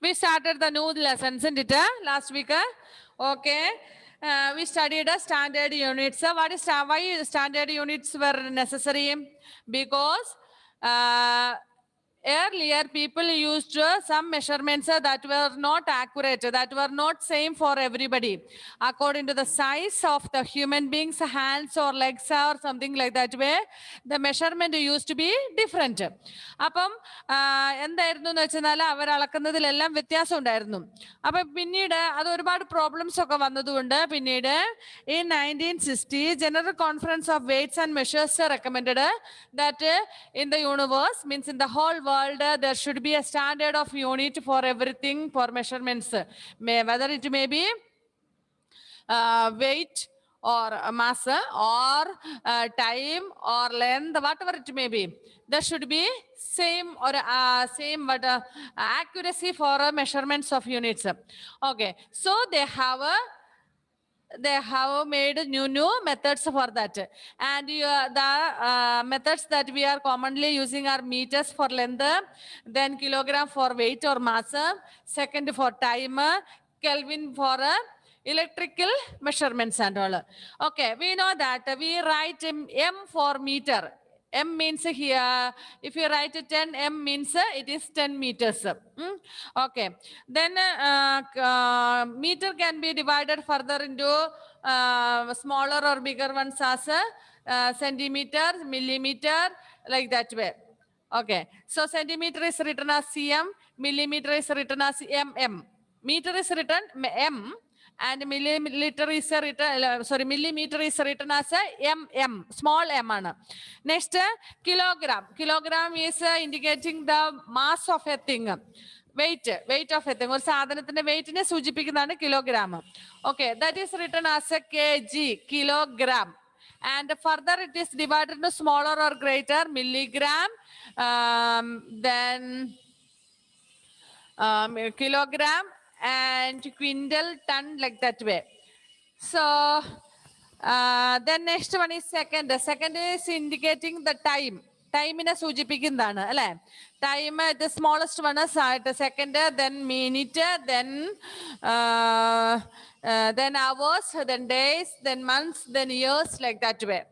We started the new lessons, isn't it? Last week. Okay. We studied standard units. Why standard units were necessary? Because earlier people used some measurements that were not accurate, that were not same for everybody, according to the size of the human being's hands or legs or something like that way. The measurement used to be different. അപ്പം എന്തായിരുന്നു എന്ന് വെച്ചാൽ അവർ അളക്കുന്നതിലെല്ലാം വ്യത്യാസം ഉണ്ടായിരുന്നു. അപ്പൊ പിന്നീട് അത് ഒരുപാട് പ്രോബ്ലംസ് ഒക്കെ വന്നതുകൊണ്ട് പിന്നീട് in 1960 General Conference of Weights and Measures recommended that in the universe, means in the whole world, there should be a standard of unit for everything, for measurements, whether it may be weight or mass or time or length, whatever it may be, there should be same or same but accuracy for measurements of units. Okay, so they have made new methods for that, and the methods that we are commonly using are meters for length, then kilogram for weight or mass, second for time, Kelvin for electrical measurements and all. Okay, we know that we write m for meter. M means here, if you write 10 m means it is 10 meters. Okay, then meter can be divided further into smaller or bigger ones as centimeter, millimeter, like that way. Okay, so centimeter is written as cm, millimeter is written as mm, meter is written m, and millimeter is written, millimeter is written as mm, small m. Next, kilogram. Kilogram is indicating the mass of a thing. Weight of a thing. Or sadhanathinte weight ne sujipikkunnaanu kilogram. Okay, that is written as a kg, kilogram. And further it is divided into smaller or greater, milligram, then kilogram, and quintal, ton, like that way. So then next one is second. The second is indicating the time. Time in a sujipikundana, alle time, the smallest one is second, then minute, then hours, then days, then months, then years, like that way.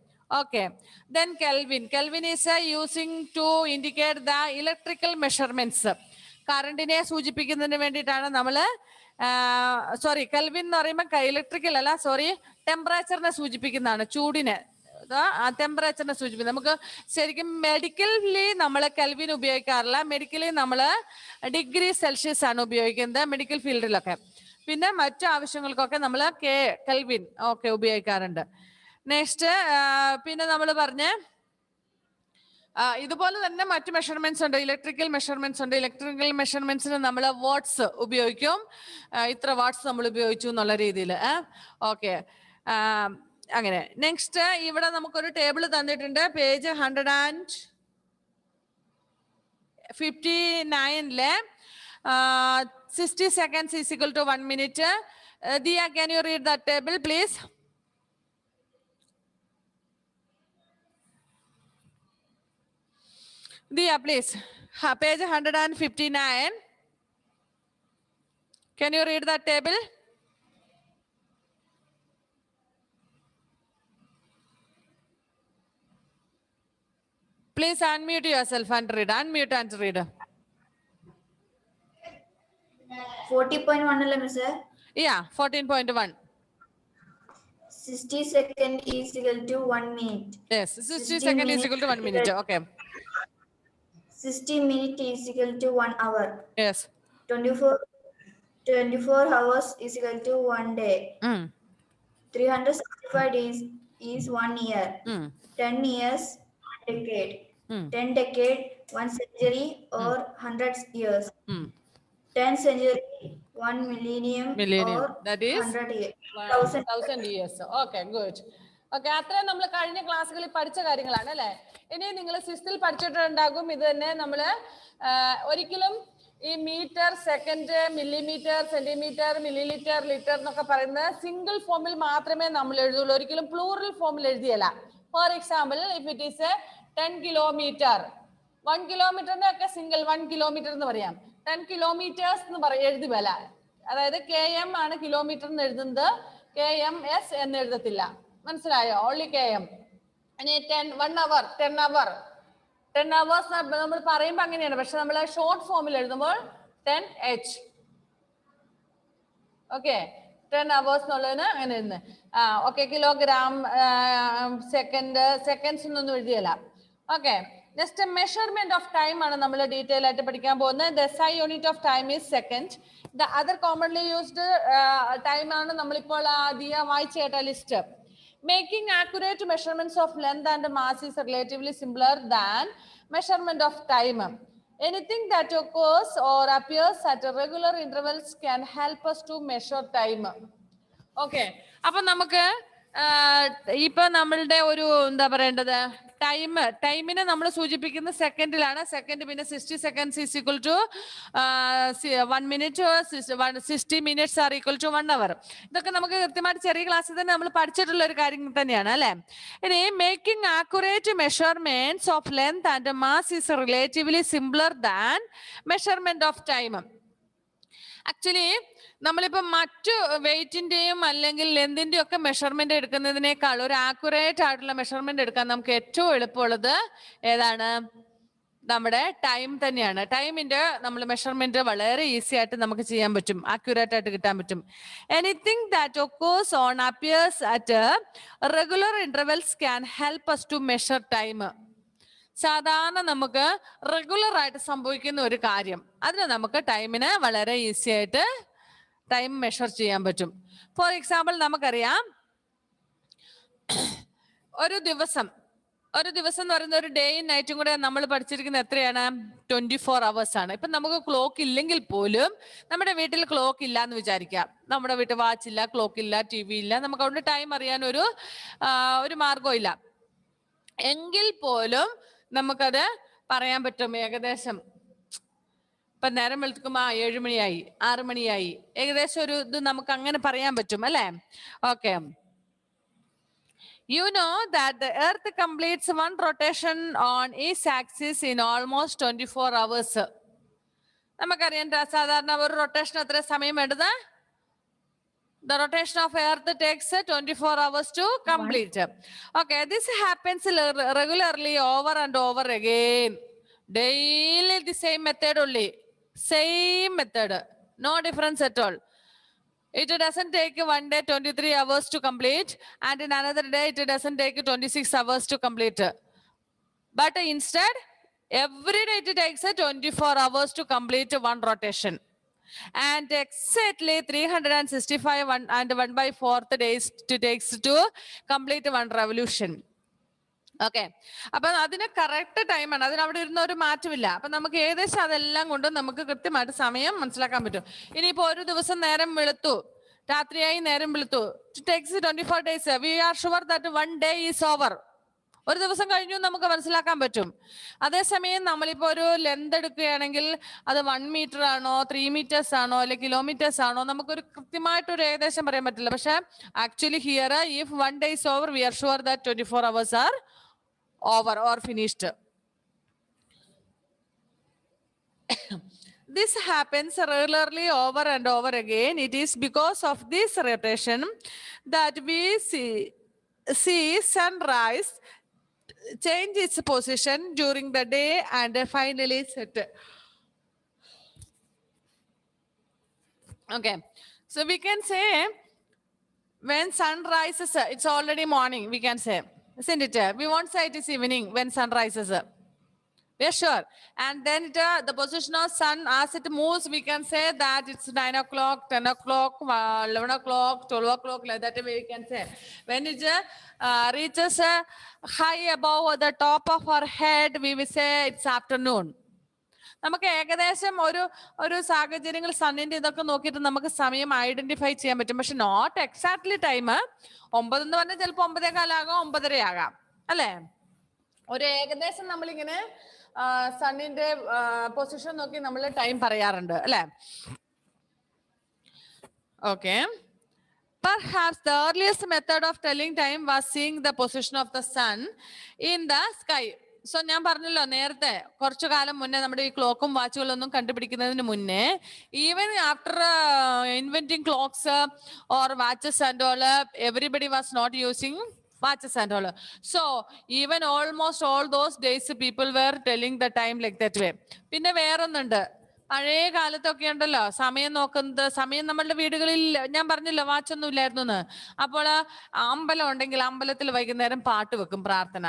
Okay, then Kelvin. Kelvin is using to indicate the electrical measurements. കറണ്ടിനെ സൂചിപ്പിക്കുന്നതിന് വേണ്ടിയിട്ടാണ് നമ്മൾ kelvin എന്ന് പറയുമ്പോൾ electrical അല്ല, ടെമ്പറേച്ചറിനെ സൂചിപ്പിക്കുന്നതാണ്, ചൂടിനെ, ടെമ്പറേച്ചറിനെ സൂചിപ്പിക്കുന്നത്. നമുക്ക് ശരിക്കും മെഡിക്കലി നമ്മൾ കെൽവിൻ ഉപയോഗിക്കാറില്ല. മെഡിക്കലി നമ്മൾ ഡിഗ്രി സെൽഷ്യസ് ആണ് ഉപയോഗിക്കുന്നത് മെഡിക്കൽ ഫീൽഡിലൊക്കെ. പിന്നെ മറ്റു ആവശ്യങ്ങൾക്കൊക്കെ നമ്മൾ കെൽവിൻ ഒക്കെ ഉപയോഗിക്കാറുണ്ട്. നെക്സ്റ്റ് പിന്നെ നമ്മൾ പറഞ്ഞ് ഇതുപോലെ തന്നെ മറ്റു മെഷർമെന്റ്സ് ഉണ്ട്, ഇലക്ട്രിക്കൽ മെഷർമെന്റ്സ് ഉണ്ട്. ഇലക്ട്രിക്കൽ മെഷർമെന്റ്സിന് നമ്മൾ വാട്ട്സ് ഉപയോഗിക്കും, ഇത്ര വാട്ട്സ് നമ്മൾ ഉപയോഗിച്ചു എന്നുള്ള രീതിയിൽ. ഓക്കെ, അങ്ങനെ. നെക്സ്റ്റ് ഇവിടെ നമുക്കൊരു ടേബിൾ തന്നിട്ടുണ്ട്, page 159 60 seconds is equal to 1 minute. Diya, can you read that table please? Diya, please. Page 159. Can you read that table? Please unmute yourself and read. Unmute and read. 40.1 അല്ലേ മിസ്സേ? Yeah, 14.1. 60 seconds is equal to 1 minute. Yes, 60 seconds is equal to 1 minute. Okay. 60 minutes is equal to 1 hour. Yes. 24 hours is equal to 1 day. 365 days is 1 year. 10 years, 1 decade. 10 decade, 1 century or 100 years. 10 century, 1 millennium or that is 1,000 years. Okay, good. Okay, അത്രയും നമ്മൾ കഴിഞ്ഞ ക്ലാസ്സുകളിൽ പഠിച്ച കാര്യങ്ങളാണ് അല്ലേ. ഇനി നിങ്ങൾ സിക്സ്ത്തിൽ പഠിച്ചിട്ടുണ്ടാകും ഇത് തന്നെ. നമ്മൾ ഒരിക്കലും ഈ metre, second, millimetre, centimetre, millilitre, litre എന്നൊക്കെ പറയുന്നത് സിംഗിൾ ഫോമിൽ മാത്രമേ നമ്മൾ എഴുതുള്ളൂ, ഒരിക്കലും പ്ലൂറൽ ഫോമിൽ എഴുതിയല്ല. For example, if it is 10 kilometre, 1 കിലോമീറ്ററിന്റെ ഒക്കെ സിംഗിൾ 1 കിലോമീറ്റർ എന്ന് പറയാം. 10 kilometers എന്ന് എഴുതി വല. അതായത് km ആണ് കിലോമീറ്റർ എന്ന് എഴുതുന്നത്, kms എന്ന് എഴുതത്തില്ല. മനസ്സിലായോ? Only km. ഇനി 1 hour 10 hour 10 hours നമ്മൾ പറയുമ്പോൾ അങ്ങനെയാണ്, പക്ഷെ നമ്മൾ ഷോർട്ട് ഫോമിൽ എഴുതുമ്പോൾ 10h. ഓക്കെ, 10 hours എന്നുള്ളതിന് അങ്ങനെ എഴുതുന്നത്. ഓക്കെ, കിലോഗ്രാം, സെക്കൻഡ്സ് ഒന്നും എഴുതിയല്ല. Okay, next measurement of time ആണ് നമ്മൾ ഡീറ്റെയിൽ ആയിട്ട് പഠിക്കാൻ പോകുന്നത്. The SI unit of time is second. The other commonly used time ആണ് നമ്മളിപ്പോൾ വായിച്ച കേട്ട list. Making accurate measurements of length and mass is relatively simpler than measurement of time. Anything that occurs or appears at regular intervals can help us to measure time. Okay, അപ്പൊ നമുക്ക് ഇപ്പൊ നമ്മളുടെ ഒരു എന്താ പറയേണ്ടത്, ടൈമിനെ നമ്മൾ സൂചിപ്പിക്കുന്ന സെക്കൻഡിലാണ്. സെക്കൻഡ് പിന്നെ 60 seconds is equal to 1 minute, 60 minutes are equal to 1 hour. ഇതൊക്കെ നമുക്ക് കൃത്യമായിട്ട് ചെറിയ ക്ലാസ്സിൽ തന്നെ നമ്മൾ പഠിച്ചിട്ടുള്ള ഒരു കാര്യം തന്നെയാണ് അല്ലെ. ഇനി making accurate measurements of length and mass is relatively simpler than measurement of time. Actually നമ്മളിപ്പോ മറ്റു വെയിറ്റിന്റെയും അല്ലെങ്കിൽ ലെന്തിന്റെയും ഒക്കെ മെഷർമെന്റ് എടുക്കുന്നതിനേക്കാൾ ഒരു ആക്യുറേറ്റ് ആയിട്ടുള്ള മെഷർമെന്റ് എടുക്കാൻ നമുക്ക് ഏറ്റവും എളുപ്പമുള്ളത് ഏതാണ്? നമ്മുടെ ടൈം തന്നെയാണ്. ടൈമിന്റെ നമ്മൾ മെഷർമെന്റ് വളരെ ഈസി ആയിട്ട് നമുക്ക് ചെയ്യാൻ പറ്റും, ആക്യുറേറ്റ് ആയിട്ട് കിട്ടാൻ പറ്റും. Anything that occurs on appears at regular intervals can help us to measure time. സാധാരണ നമുക്ക് റെഗുലർ ആയിട്ട് സംഭവിക്കുന്ന ഒരു കാര്യം, അതിന് നമുക്ക് ടൈമിന് വളരെ ഈസി ആയിട്ട് ടൈം മെഷർ ചെയ്യാൻ പറ്റും. ഫോർ എക്സാമ്പിൾ, നമുക്കറിയാം ഒരു ദിവസം എന്ന് പറയുന്ന ഒരു ഡേയും നൈറ്റും കൂടെ നമ്മൾ പഠിച്ചിരിക്കുന്നത് എത്രയാണ്? 24 hours ആണ്. ഇപ്പൊ നമുക്ക് ക്ലോക്ക് ഇല്ലെങ്കിൽ പോലും, നമ്മുടെ വീട്ടിൽ ക്ലോക്ക് ഇല്ല എന്ന് വിചാരിക്കാം, നമ്മുടെ വീട്ടിൽ വാച്ച് ഇല്ല, ക്ലോക്ക് ഇല്ല, TV ഇല്ല, നമുക്ക് അതുകൊണ്ട് ടൈം അറിയാൻ ഒരു മാർഗവും ഇല്ല. എങ്കിൽ പോലും നമുക്കത് പറയാൻ പറ്റും. ഏകദേശം ഇപ്പൊ നേരം വെളുക്കുമ്പോ 7 മണിയായി, 6 മണിയായി, ഏകദേശം ഒരു ഇത് നമുക്ക് അങ്ങനെ പറയാൻ പറ്റും അല്ലെ. Okay, you know that the earth completes one rotation on its axis in almost 24 hours. നമുക്കറിയാം സാധാരണ ഒരു റൊട്ടേഷൻ എത്ര സമയം വേണ്ടത്? The rotation of earth takes 24 hours to complete. Okay, this happens regularly over and over again. Daily the same method only. Same method. No difference at all. It doesn't take one day 23 hours to complete, and in another day it doesn't take 26 hours to complete. But instead, every day it takes 24 hours to complete one rotation. And exactly 365 and 1/4 days it takes to complete one revolution. Okay, അപ്പൊ അതിന് correct ടൈമാണ്, അതിന് അവിടെ ഇരുന്ന ഒരു മാറ്റമില്ല. അപ്പൊ നമുക്ക് ഏകദേശം അതെല്ലാം കൊണ്ട് നമുക്ക് കൃത്യമായിട്ട് സമയം മനസ്സിലാക്കാൻ പറ്റും. ഇനിയിപ്പോ ഒരു ദിവസം നേരം വെളുത്തു, രാത്രിയായി നേരം വെളുത്തു, it takes 24 days. We are sure that 1 day is over. ഒരു ദിവസം കഴിഞ്ഞു നമുക്ക് മനസ്സിലാക്കാൻ പറ്റും. അതേസമയം നമ്മളിപ്പോ ഒരു ലെന്ത് എടുക്കുകയാണെങ്കിൽ അത് 1 meter ആണോ, 3 meters ആണോ, അല്ലെങ്കിൽ കിലോമീറ്റേഴ്സ് ആണോ, നമുക്കൊരു കൃത്യമായിട്ടൊരു ഏകദേശം പറയാൻ പറ്റില്ല. പക്ഷെ actually here if 1 day is over, we are sure that 24 hours are over or finished. This happens regularly over and over again. It is because of this rotation that we see sunrise change its position during the day and finally set. Okay, so we can say when sun rises, it's already morning, we can say, isn't it? We won't say it is evening when sun rises. We are sure. And then the position of sun as it moves, we can say that it's 9 o'clock, 10 o'clock, 11 o'clock, 12 o'clock, like that way we can say. When it reaches high above the top of our head, we will say it's afternoon. നമുക്ക് ഏകദേശം ഒരു സാഹചര്യങ്ങൾ സണ്ണിന്റെ ഇതൊക്കെ നോക്കിയിട്ട് നമുക്ക് സമയം identify ചെയ്യാൻ പറ്റും. പക്ഷെ നോട്ട് എക്സാക്ട്ലി ടൈം. 9 എന്ന് പറഞ്ഞാൽ ചിലപ്പോൾ 9:15 ആകാം, 9:30 ആകാം അല്ലെ. ഒരു ഏകദേശം നമ്മളിങ്ങനെ സണ്ണിന്റെ പൊസിഷൻ നോക്കി നമ്മൾ ടൈം പറയാറുണ്ട് അല്ലെ. Okay, perhaps the earliest method of telling time was seeing the position of the sun in the sky. So ഞാൻ പറഞ്ഞല്ലോ നേരത്തെ കുറച്ചു കാലം മുന്നേ നമ്മുടെ ഈ ക്ലോക്കും വാച്ചുകളൊന്നും കണ്ടുപിടിക്കുന്നതിന് മുന്നേ, even after inventing clocks or watches and all, everybody was not using watches and all. So even almost all those days people were telling the time like that way. പിന്നെ വേറൊന്നുണ്ട്, പഴയ കാലത്തൊക്കെ ഉണ്ടല്ലോ സമയം നോക്കുന്നത്, സമയം നമ്മളുടെ വീടുകളിൽ ഞാൻ പറഞ്ഞില്ല വാച്ചൊന്നും ഇല്ലായിരുന്നു എന്ന്. അപ്പോൾ അമ്പലം ഉണ്ടെങ്കിൽ അമ്പലത്തിൽ വൈകുന്നേരം പാട്ട് വെക്കും, പ്രാർത്ഥന.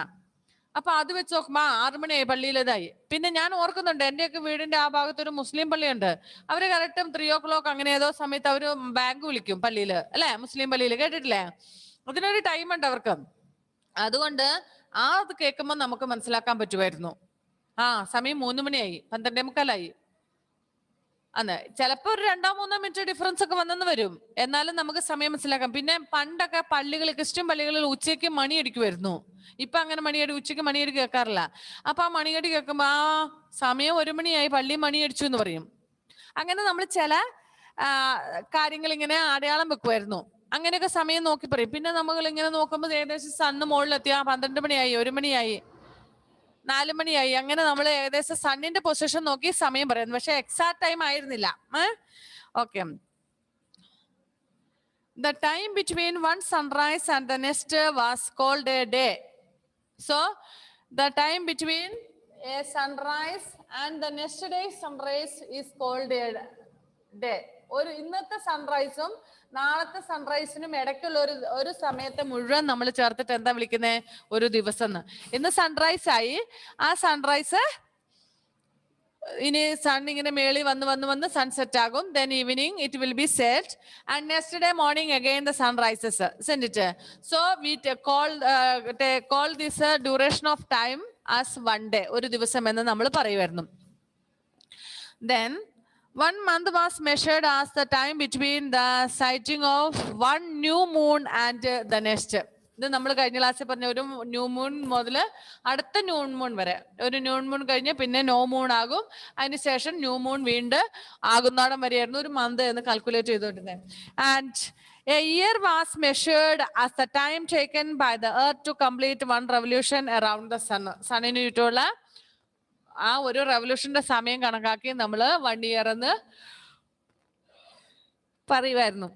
അപ്പൊ അത് വെച്ച് നോക്കുമ്പോ 6 മണിയായി, പള്ളിയിലേതായി. പിന്നെ ഞാൻ ഓർക്കുന്നുണ്ട്, എന്റെയൊക്കെ വീടിന്റെ ആ ഭാഗത്ത് ഒരു മുസ്ലിം പള്ളിയുണ്ട്. അവര് കറക്റ്റും 3 o'clock അങ്ങനെ ഏതോ സമയത്ത് അവര് ബാങ്ക് വിളിക്കും പള്ളിയില്, അല്ലെ? മുസ്ലിം പള്ളിയിൽ കേട്ടിട്ടില്ലേ? അതിനൊരു ടൈം ഉണ്ട് അവർക്ക്. അതുകൊണ്ട് അത് കേൾക്കുമ്പോൾ നമുക്ക് മനസ്സിലാക്കാൻ പറ്റുമായിരുന്നു, സമയം 3 മണിയായി, 12:45. അന്ന് ചിലപ്പോ ഒരു 2-3 മിനിറ്റ് ഡിഫറൻസ് ഒക്കെ വന്നെന്ന് വരും, എന്നാലും നമുക്ക് സമയം മനസ്സിലാക്കാം. പിന്നെ പണ്ടൊക്കെ പള്ളികളിൽ, ക്രിസ്ത്യൻ പള്ളികളിൽ ഉച്ചയ്ക്ക് മണിയടിക്കുമായിരുന്നു. ഇപ്പൊ അങ്ങനെ ഉച്ചയ്ക്ക് മണിയടി കേൾക്കാറില്ല. അപ്പൊ ആ മണിയടി കേൾക്കുമ്പോ സമയം 1 മണിയായി, പള്ളി മണിയടിച്ചു എന്ന് പറയും. അങ്ങനെ നമ്മൾ ചില കാര്യങ്ങൾ ഇങ്ങനെ അടയാളം വെക്കുമായിരുന്നു. അങ്ങനെയൊക്കെ സമയം നോക്കി പറയും. പിന്നെ നമ്മൾ ഇങ്ങനെ നോക്കുമ്പോൾ ഏകദേശം സണ്ണ് മുകളിലെത്തി, 12 മണിയായി, 1 മണിയായി, 4 മണിയായി. അങ്ങനെ നമ്മൾ ഏകദേശം സണ്ണിന്റെ പൊസിഷൻ നോക്കി സമയം പറയുന്നു, പക്ഷെ എക്സാക്ട് ടൈം ആയിരുന്നില്ല. Okay. The time between one sunrise and the next was called a day. So the time between a sunrise and the next day sunrise is called a day. ഒരു ഇന്നത്തെ സൺറൈസും നാളത്തെ സൺറൈസിനും ഇടയ്ക്കുള്ള ഒരു സമയത്തെ മുഴുവൻ നമ്മൾ ചേർത്തിട്ട് എന്താ വിളിക്കുന്നത്? ഒരു ദിവസം. ഇന്ന് സൺറൈസ് ആയി, ആ സൺറൈസ് ഇനി സൺ ഇങ്ങനെ മേളി വന്ന് സൺസെറ്റ് ആകും. Then evening it will be set and next day morning again the sun rises, isn't it? So we call this duration of time as one day, ഒരു ദിവസം എന്ന് നമ്മൾ പറയുമായിരുന്നു. Then 1 month was measured as the time between the sighting of one new moon and the next. ഇത് നമ്മൾ കഴിഞ്ഞ ക്ലാസ്സിൽ പറഞ്ഞ ഒരു ന്യൂ മൂൺ മുതൽ അടുത്ത ന്യൂ മൂൺ വരെ, ഒരു ന്യൂ മൂൺ കഴിഞ്ഞ് പിന്നെ നോ മൂൺ ആകും, അതിനുശേഷം ന്യൂ മൂൺ വീണ്ടും ആകുന്നോടം വരെയായിരുന്നു ഒരു മന്ത് എന്ന് കാൽക്കുലേറ്റ് ചെയ്തുകൊണ്ടിരുന്നത്. And a year was measured as the time taken by the earth to complete one revolution around the sun. സണ്ണിന് ചുറ്റുമുള്ള ആ ഒരു റെവല്യൂഷന്റെ സമയം കണക്കാക്കി നമ്മൾ 1 year എന്ന് പറയുമായിരുന്നു.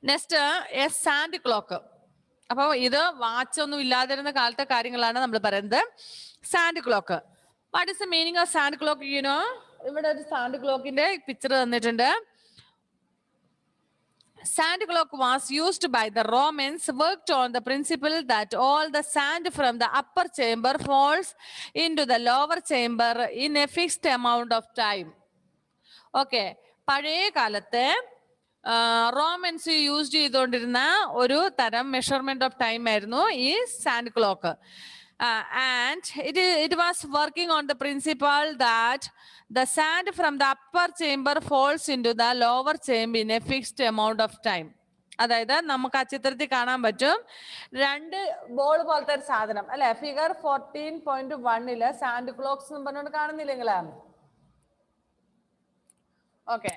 Next A sand clock. അപ്പൊ ഇത് വാച്ച് ഒന്നും ഇല്ലാതിരുന്ന കാലത്തെ കാര്യങ്ങളാണ് നമ്മൾ പറയുന്നത്. Sand clock. What is the meaning of sand clock? You know, ഇവിടെ ഒരു സാൻഡ് ക്ലോക്കിന്റെ പിക്ചർ തന്നിട്ടുണ്ട്. Sand clock was used by the Romans, worked on the principle that all the sand from the upper chamber falls into the lower chamber in a fixed amount of time. Okay, പഴയ കാലത്തെ romance use ചെയ്തുകൊണ്ടിരുന്ന ഒരു തരം measurement of time ആയിരുന്നു ഈ sand clock. And it was working on the principle that the sand from the upper chamber falls into the lower chamber in a fixed amount of time. അതായത് നമുക്ക് ആ ചിത്രത്തിൽ കാണാൻ പറ്റും 2 ബോൾ പോലത്തെ ഒരു സാധനം, അല്ലെ? ഫിഗർ 14.1 സാൻഡ് ക്ലോക്സ് എന്ന് പറഞ്ഞുകൊണ്ട് കാണുന്നില്ലെങ്കിലാ? ഓക്കെ,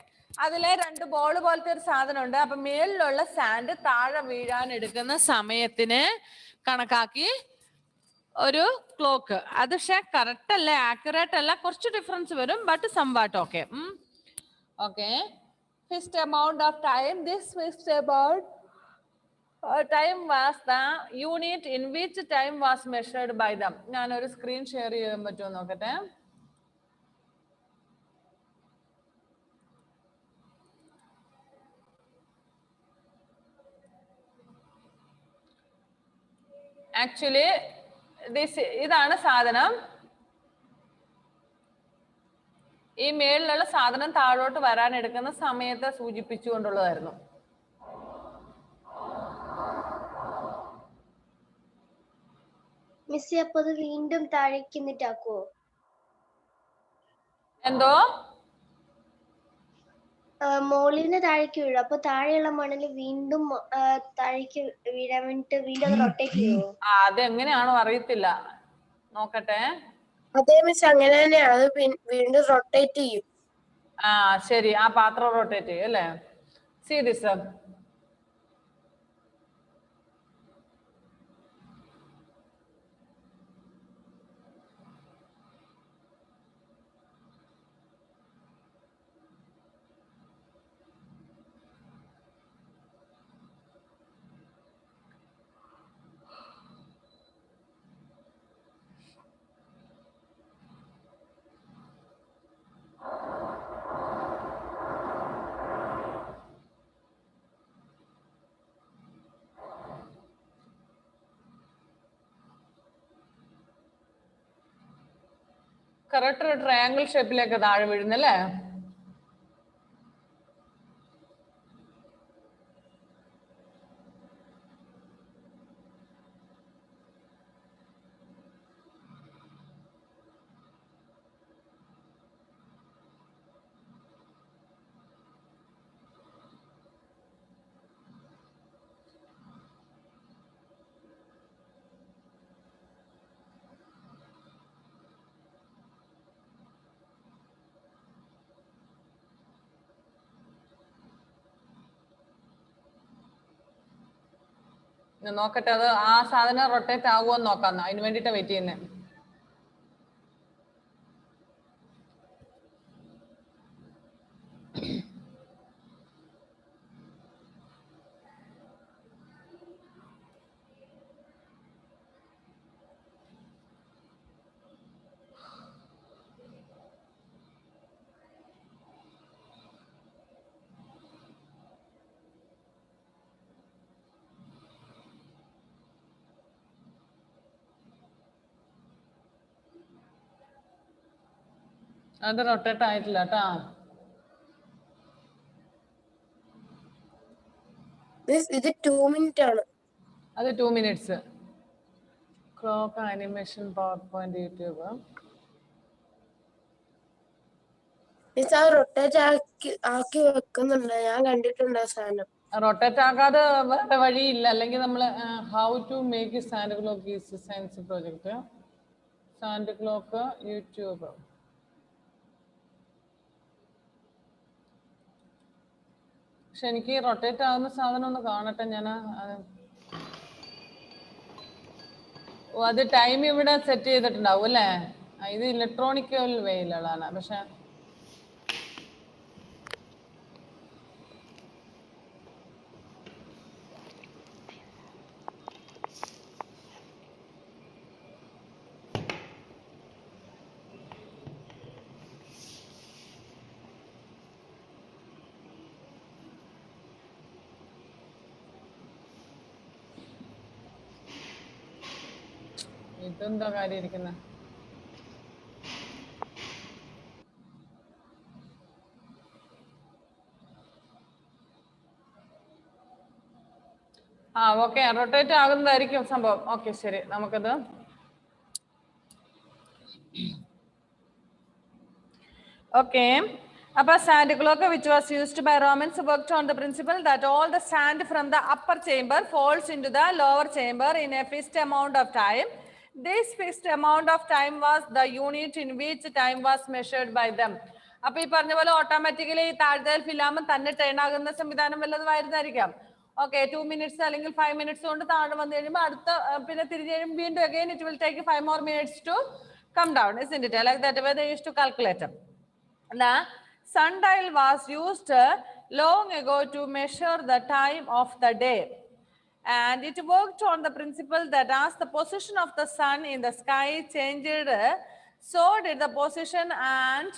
അതിലെ 2 ബോൾ പോലത്തെ ഒരു സാധനം ഉണ്ട്. അപ്പൊ മേളിലുള്ള സാൻഡ് താഴെ വീഴാൻ എടുക്കുന്ന സമയത്തിന് കണക്കാക്കി ഒരു ക്ലോക്ക്. അത് പക്ഷെ കറക്റ്റ് അല്ല, ആക്യുറേറ്റ് അല്ല, കുറച്ച് ഡിഫറൻസ് വരും, but somewhat okay. Okay, fixed amount of time. This fixed amount time was the unit in which time was measured by them. ഞാനൊരു സ്ക്രീൻ ഷെയർ ചെയ്യാൻ പറ്റുമോ നോക്കട്ടെ. ആക്ച്വലി ഇതാണ് സാധനം. ഈ മേളിലുള്ള സാധനം താഴോട്ട് വരാൻ എടുക്കുന്ന സമയത്തെ സൂചിപ്പിച്ചുകൊണ്ടുള്ളതായിരുന്നു. മിസ്, അപ്പൊ അത് വീണ്ടും താഴേക്ക് എന്നിട്ടാക്കുവോ? എന്തോ? മോളിന്ന് താഴേക്ക് വീഴും, അപ്പൊ താഴെയുള്ള മണല് വീണ്ടും താഴേക്ക് വീഴാൻ വേണ്ടിട്ട് വീണ്ടും അത് റൊട്ടേറ്റ് ചെയ്യുമോ? അതെങ്ങനെയാണോ അറിയത്തില്ല, നോക്കട്ടെ. അതെ മിസ്, അങ്ങനെ തന്നെയാണ്, അത് വീണ്ടും റൊട്ടേറ്റ് ചെയ്യും. ശരി, ആ പാത്രം റൊട്ടേറ്റ് ചെയ്യും അല്ലേ? See this. കറക്റ്റ് ഒരു ട്രയാങ്കിൾ ഷേപ്പിലേക്ക് താഴെ വീഴുന്നല്ലേ? നോക്കട്ടെ, അത് ആ സാധനം റൊട്ടേറ്റ് ആകുമോ നോക്കാം. അതിന് വേണ്ടിട്ടാ വെയിറ്റ് ചെയ്യുന്നത്. അത് റൊട്ടേറ്റ് ആയിട്ടില്ല കേട്ടാ. ഇത് 2 മിനിറ്റ് ആണ്. അത് 2 minutes. Clock animation power point YouTube. ആ റൊട്ടേറ്റ് ആക്കി വെക്കുന്നുണ്ട്, ഞാൻ കണ്ടിട്ടുണ്ട് ആ സാധനം. റൊട്ടേറ്റ് ആക്കാതെ വേറെ വഴിയില്ല. അല്ലെങ്കിൽ നമ്മൾ how to make sand clock is science project. Sand clock YouTube. പക്ഷെ എനിക്ക് റൊട്ടേറ്റ് ആകുന്ന സാധനം ഒന്ന് കാണട്ടെ ഞാൻ. അത് ടൈം ഇവിടെ സെറ്റ് ചെയ്തിട്ടുണ്ടാവും അല്ലേ? ഇത് ഇലക്ട്രോണിക്കൽ വേയിലുള്ളതാണ്. പക്ഷെ ഇതെന്താ കാര്യം ഇരിക്കുന്നത്? ഓക്കെ, റൊട്ടേറ്റ് ആകുന്നതായിരിക്കും സംഭവം. ഓക്കെ, ശരി, നമുക്കത് okay. Upper sand clock, which was used by Romans, worked on the principle that all the sand from the upper chamber falls into the lower chamber in a fixed amount of time. This fixed amount of time was the unit in which time was measured by them. അപ്പോൾ ഈ പറഞ്ഞ പോലെ automatically താഴ്ത്തൽ ഫിലാമെന്റ് തന്നെ turn ആകുന്ന സംവിധാനം വല്ലതുമായിരുന്നായിരിക്കാം. Okay, 2 minutes അല്ലെങ്കിൽ 5 minutes കൊണ്ട് താഴെ വന്നു കഴിയുമ്പോൾ അടുത്ത പിന്നെ തിരിഞ്ഞ് കഴിയുമ്പോൾ വീണ്ടും again it will take 5 more minutes to come down, isn't it? Like that way they used to calculate. The sundial was used long ago to measure the time of the day, and it worked on the principle that as the position of the sun in the sky changed, so did the position and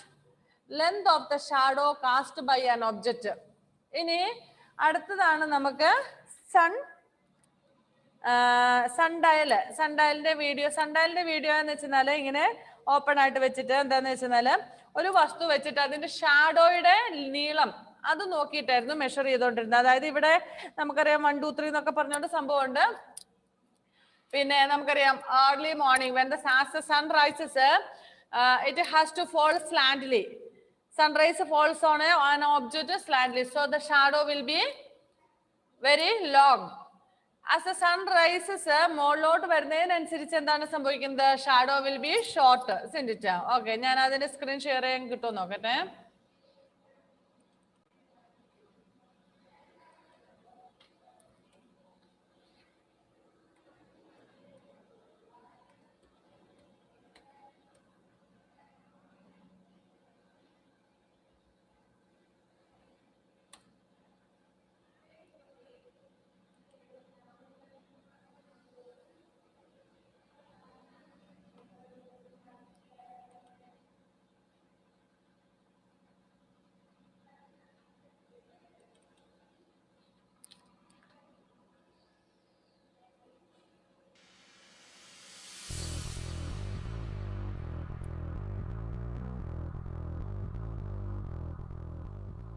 length of the shadow cast by an object. ഇനി അടുത്തതാണ് നമുക്ക് സൺഡയലിന്റെ video എന്ന് വെച്ചാൽ ഇങ്ങനെ open ആയിട്ട് വെച്ചിട്ട് എന്താന്ന് വെച്ചാൽ ഒരു വസ്തു വെച്ചിട്ട് അതിന്റെ ഷാഡോയുടെ നീളം അത് നോക്കിയിട്ടായിരുന്നു മെഷർ ചെയ്തോണ്ടിരുന്നത്. അതായത് ഇവിടെ നമുക്കറിയാം 1, 2, 3 എന്നൊക്കെ പറഞ്ഞുകൊണ്ട് സംഭവമുണ്ട്. പിന്നെ നമുക്കറിയാം early morning when the sun rises, it has to fall slantly. Sunrise falls on an object slantly, so the shadow will be very long. As the sun rises, മുകളിലോട്ട് വരുന്നതിനനുസരിച്ച് എന്താണ് സംഭവിക്കുന്നത്? Shadow will be short. സിൻഡിറ്റ okay, ഞാൻ അതിന്റെ screen share ചെയ്യാൻ കിട്ടുമോ നോക്കട്ടെ.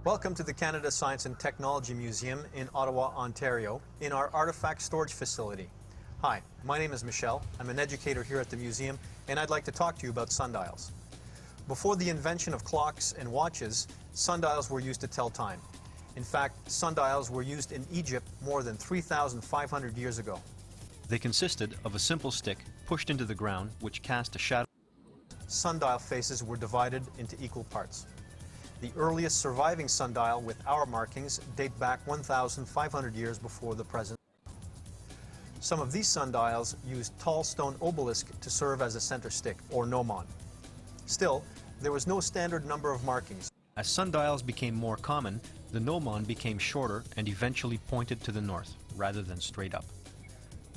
Welcome to the Canada Science and Technology Museum in Ottawa, Ontario, in our artifact storage facility. Hi, my name is Michelle. I'm an educator here at the museum, and I'd like to talk to you about sundials. Before the invention of clocks and watches, sundials were used to tell time. In fact, sundials were used in Egypt more than 3,500 years ago. They consisted of a simple stick pushed into the ground which cast a shadow. Sundial faces were divided into equal parts. The earliest surviving sundial with hour markings date back 1,500 years before the present. Some of these sundials used tall stone obelisk to serve as a center stick, or gnomon. Still, there was no standard number of markings. As sundials became more common, the gnomon became shorter and eventually pointed to the north, rather than straight up.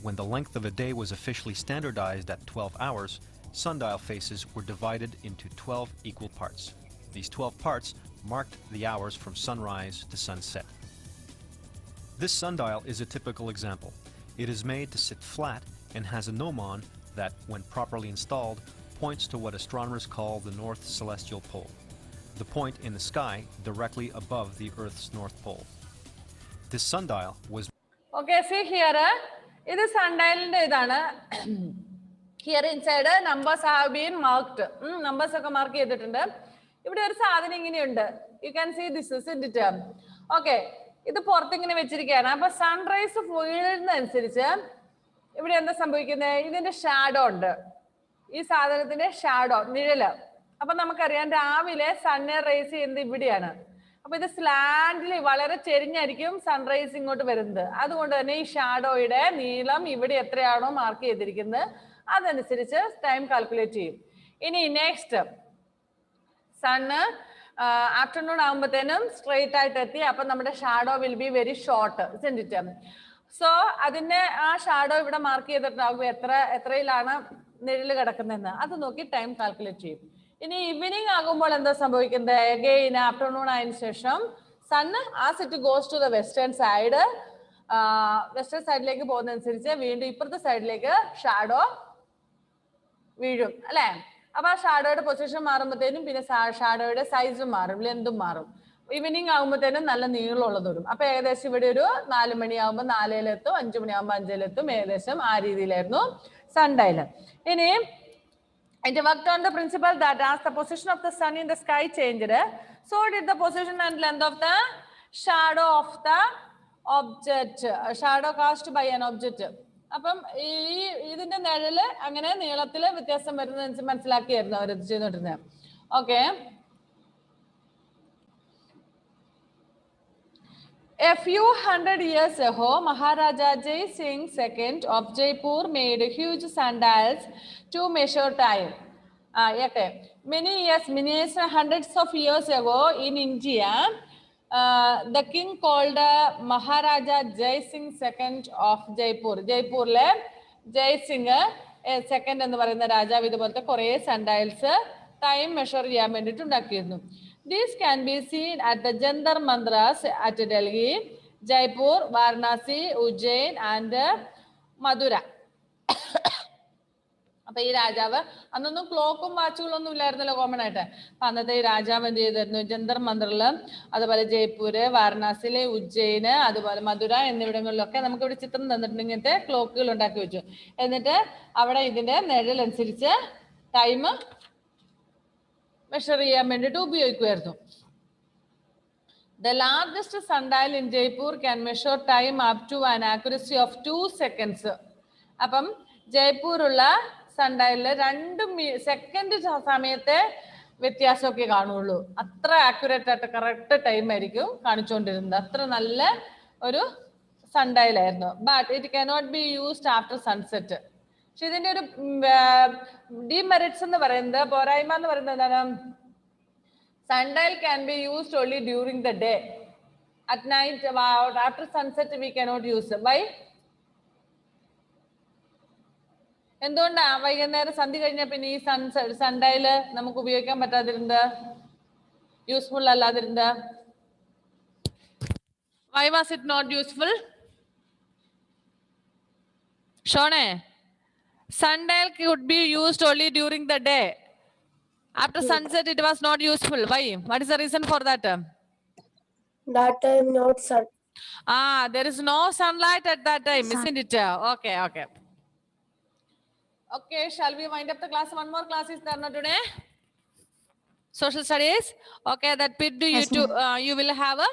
When the length of a day was officially standardized at 12 hours, sundial faces were divided into 12 equal parts. These 12 parts marked the hours from sunrise to sunset. This sundial is a typical example. It is made to sit flat and has a gnomon that, when properly installed, points to what astronomers call the North Celestial Pole, the point in the sky directly above the Earth's North Pole. This sundial was... Okay, see here, this is sundial. Here inside, numbers have been marked. Numbers are marked. ഇവിടെ ഒരു സാധനം ഇങ്ങനെയുണ്ട്. You can see this isn't it. Okay, ഇത് പുറത്തിങ്ങനെ വെച്ചിരിക്കുകയാണ്. അപ്പൊ sunrise വീഴുന്നതനുസരിച്ച് ഇവിടെ എന്താ സംഭവിക്കുന്നത്? ഇതിന്റെ ഷാഡോ ഉണ്ട്, ഈ സാധനത്തിന്റെ ഷാഡോ, നിഴല്. അപ്പൊ നമുക്കറിയാം രാവിലെ സണ്ണ് റേസ് ചെയ്യുന്നത് ഇവിടെയാണ്. അപ്പൊ ഇത് സ്ലാൻഡിൽ വളരെ ചെരിഞ്ഞായിരിക്കും സൺറൈസ് ഇങ്ങോട്ട് വരുന്നത്. അതുകൊണ്ട് തന്നെ ഈ ഷാഡോയുടെ നീളം ഇവിടെ എത്രയാണോ മാർക്ക് ചെയ്തിരിക്കുന്നത് അതനുസരിച്ച് ടൈം കാൽക്കുലേറ്റ് ചെയ്യും. ഇനി നെക്സ്റ്റ് സണ്ണ് ആഫ്റ്റർനൂൺ ആകുമ്പോഴത്തേനും സ്ട്രെയിറ്റ് ആയിട്ട് എത്തി. അപ്പൊ നമ്മുടെ shadow will be very short. So അതിന്റെ ആ ഷാഡോ ഇവിടെ മാർക്ക് ചെയ്തിട്ടുണ്ടാകും എത്രയിലാണ് നിഴല് കിടക്കുന്നതെന്ന്. അത് നോക്കി ടൈം കാൽക്കുലേറ്റ് ചെയ്യും. ഇനി ഈവനിങ് ആകുമ്പോൾ എന്താ സംഭവിക്കുന്നത്? അഗെയിൻ ആഫ്റ്റർനൂൺ ആയതിനു ശേഷം sun as it goes to the western സൈഡിലേക്ക് പോകുന്നതനുസരിച്ച് വീണ്ടും ഇപ്പുറത്തെ സൈഡിലേക്ക് ഷാഡോ വീഴും അല്ലെ. അപ്പൊ ആ ഷാഡോയുടെ പൊസിഷൻ മാറുമ്പോഴത്തേനും പിന്നെ ഷാഡോയുടെ സൈസും മാറും, ലെന്തും മാറും. ഈവനിങ് ആകുമ്പോഴത്തേനും നല്ല നീളമുള്ളത് വരും. അപ്പൊ ഏകദേശം ഇവിടെ ഒരു 4 മണിയാകുമ്പോൾ 4-ലെത്തും, 5 മണിയാകുമ്പോൾ 5-ലെത്തും. ഏകദേശം ആ രീതിയിലായിരുന്നു സൺഡയൽ. ഇനി it worked on the principle that as the position of the sun in the sky changed, so did the position and length of the shadow of the object, shadow cast by an object. അപ്പം ഇതിന്റെ നിഴല് അങ്ങനെ നീളത്തില് വ്യത്യാസം വരുന്നത് മനസ്സിലാക്കിയായിരുന്നു അവർ ചെയ്തോണ്ടിരുന്നത്. Okay, a few hundred years ago, Maharaja Jai Singh II of Jaipur made huge sundials to measure time. Okay, many hundreds of years ago in India, the king called Maharaja Jai Singh II of Jaipur. ജയ്പൂരിലെ Jai Singh second എന്ന് പറയുന്ന രാജാവ് ഇതുപോലത്തെ കുറെ സൺഡയൽസ് time measure ചെയ്യാൻ വേണ്ടിയിട്ട് ഉണ്ടാക്കിയിരുന്നു. These can be seen at the Jantar Mantras at Delhi, Jaipur, Varanasi, Ujjain and Madura. അപ്പൊ ഈ രാജാവ് അന്നൊന്നും ക്ലോക്കും വാച്ചുകളൊന്നും ഇല്ലായിരുന്നല്ലോ കോമൺ ആയിട്ട്. അപ്പൊ അന്നത്തെ ഈ രാജാവ് എന്ത് ചെയ്തിരുന്നു? ജന്തർ മന്ദറില്, അതുപോലെ ജയ്പൂര്, വാരണാസിയിലെ ഉജ്ജയിന്, അതുപോലെ മധുര എന്നിവിടങ്ങളിലൊക്കെ നമുക്ക് ഇവിടെ ചിത്രം തന്നിട്ടുണ്ട്. ഇങ്ങനത്തെ ക്ലോക്കുകൾ ഉണ്ടാക്കി വെച്ചു. എന്നിട്ട് അവിടെ ഇതിന്റെ നിഴലനുസരിച്ച് ടൈം മെഷർ ചെയ്യാൻ വേണ്ടിയിട്ട് ഉപയോഗിക്കുമായിരുന്നു. The largest sundial in Jaipur can measure time up to an accuracy of 2 seconds. അപ്പം ജയ്പൂരുള്ള സൺഡയലില് 2 സെക്കൻഡ് സമയത്തെ വ്യത്യാസമൊക്കെ കാണുള്ളൂ. അത്ര ആക്യുറേറ്റ് ആയിട്ട് കറക്റ്റ് ടൈം ആയിരിക്കും കാണിച്ചുകൊണ്ടിരുന്നത്. അത്ര നല്ല ഒരു സൺഡയലായിരുന്നു. But it cannot be used after sunset. പക്ഷെ ഇതിന്റെ ഒരു ഡിമെറിറ്റ്സ് എന്ന് പറയുന്നത്, പോരായ്മ എന്ന് പറയുന്നത് എന്താണ്? Sundial can be used only during the day. At night after sunset we cannot use. Why? എന്തുകൊണ്ടാ വൈകുന്നേരം സന്ധ്യ കഴിഞ്ഞ പിന്നെ ഈ സൺഡയൽ നമുക്ക് ഉപയോഗിക്കാൻ പറ്റാതിരുന്നത്, യൂസ്ഫുൾ അല്ലാതിരുന്നത്? Why was it not useful? ഷോണേ, sundial could be used only during the day. After sunset, it was not useful. Why? What is the reason for that? That time not sun. There is no sunlight at that time, isn't it? Okay. Okay, shall we wind up the class? One more class is there not today? Social studies. Okay, that bit you will have a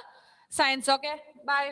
science. Okay, bye.